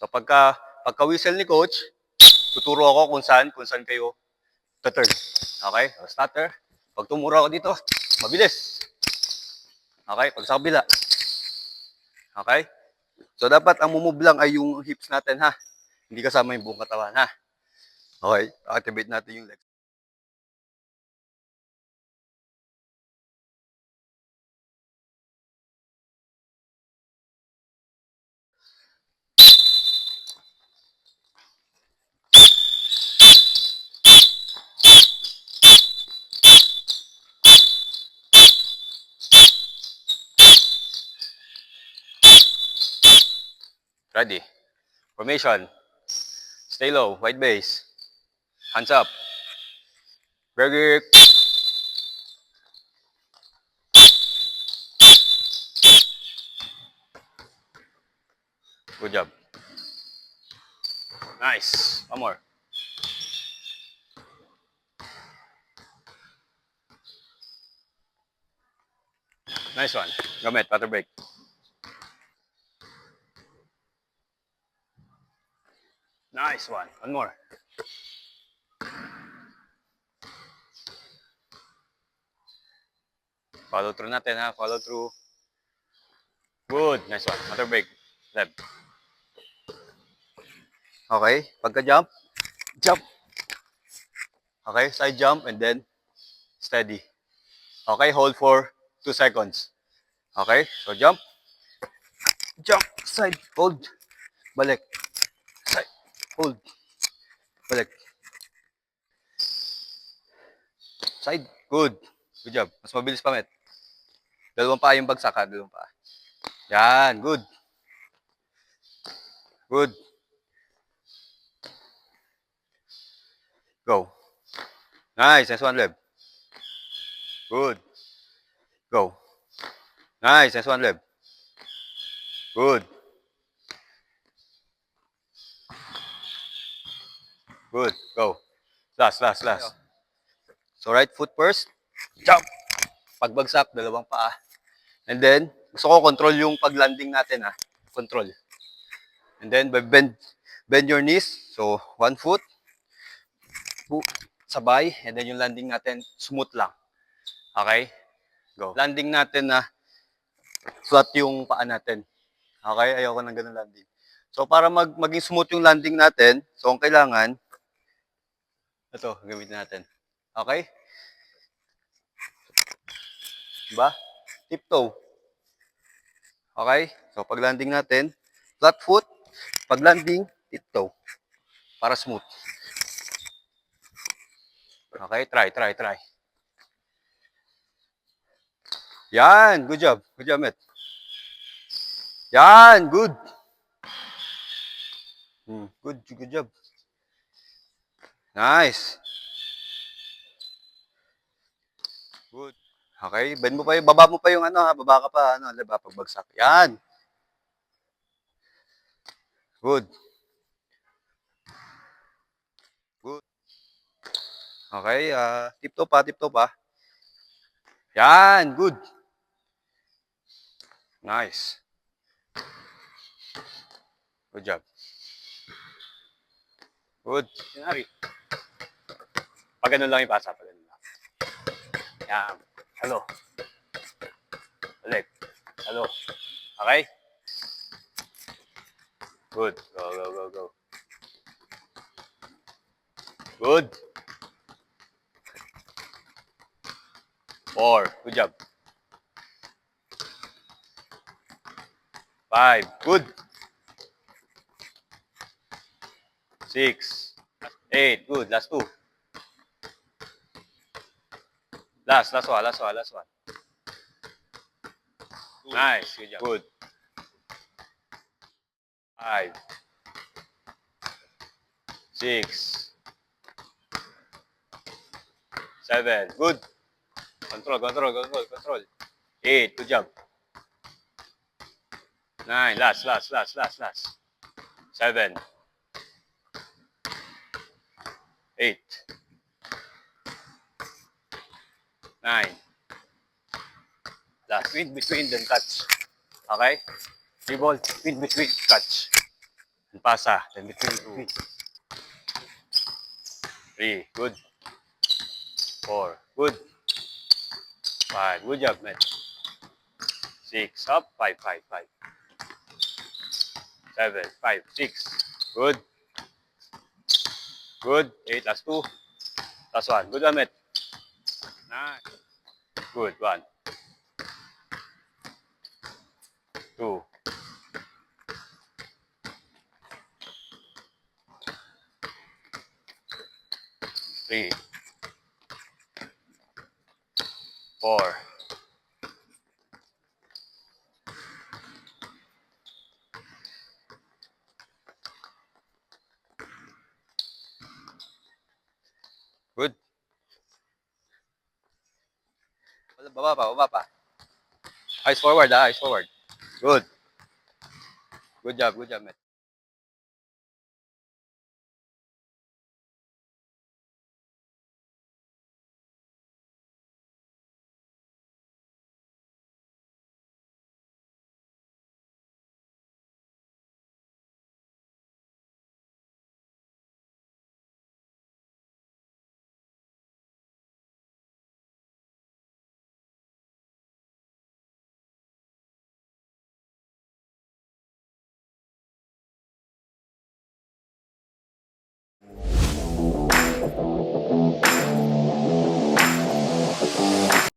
So pagka whistle ni coach, tuturo ako kung saan kayo turn. Okay? So, starter. Pag tumuro ako dito, mabilis. Okay? Pag sa kabila. Okay? So dapat ang move lang ay yung hips natin ha. Hindi kasama yung buong katawan ha. Okay? Activate natin yung legs. Ready? Formation. Stay low. Wide base. Hands up. Break. Good job. Nice. One more. Nice one. Gamit. Water break. Nice one. One more. Follow through natin ha. Follow through. Good. Nice one. Water break. Left. Okay. Pagka jump. Jump. Okay. Side jump and then steady. Okay. Hold for 2 seconds. Okay. So jump. Jump. Side. Hold. Balik. Side. Hold. Balik. Side. Good. Good job. Mas mabilis pa, Met. Dalawang pa yung bagsak ha. Dalawang pa. Yan. Good. Good. Go. Nice. Nice one, Leb. Good. Go. Nice. Nice one, Leb. Good. Good. Go. Last. So, right foot first. Jump. Pagbagsak, dalawang paa. And then, gusto ko control yung paglanding natin ha. Control. And then, bend your knees. So, one foot. Sabay. And then, yung landing natin, smooth lang. Okay? Go. Landing natin na flat yung paa natin. Okay? Ayoko ng ganun landing. So, para maging smooth yung landing natin, so, ang kailangan, ito, gamitin natin. Okay? Diba? Tiptoe. Okay? So, pag landing natin, flat foot. Pag landing, tiptoe. Para smooth. Okay? Try. Yan! Good job. Good job, Met. Yan! Good! Good job. Nice. Good. Okay? Bend mo pa yung, baba mo pa yung ano ha. Baba ka pa, ano, diba? Pagbagsak. Yan! Good. Good. Okay, tiptoe pa. Yan, good. Nice. Good job. Good. Sinari. Pag ganun lang ipasa, pag ganun lang. Yan. Hello. Balik. Hello. Okay? Good. Go. Good. 4. Good job. 5. Good. 6. 8. Good. Last 2. Last one. Nice. Good job. Good. 5. 6. 7. Good. Control. 8. Good job. 9. Last. 7. 8. 9. Last. Spin between then catch. Okay? Dribble. Spin between. Catch. And pasa. Then between 2. 3. Good. 4. Good. 5. Good job, man. 6. Up. 5, 5, 5. 7, 5, 6. Good. Good. 8 last 2. Last 1. Good, Ahmed. Nice. Good. 1. 2. 3. 4. Good. Baba pa, baba pa. Eyes forward, eyes forward. Good. Good job, man.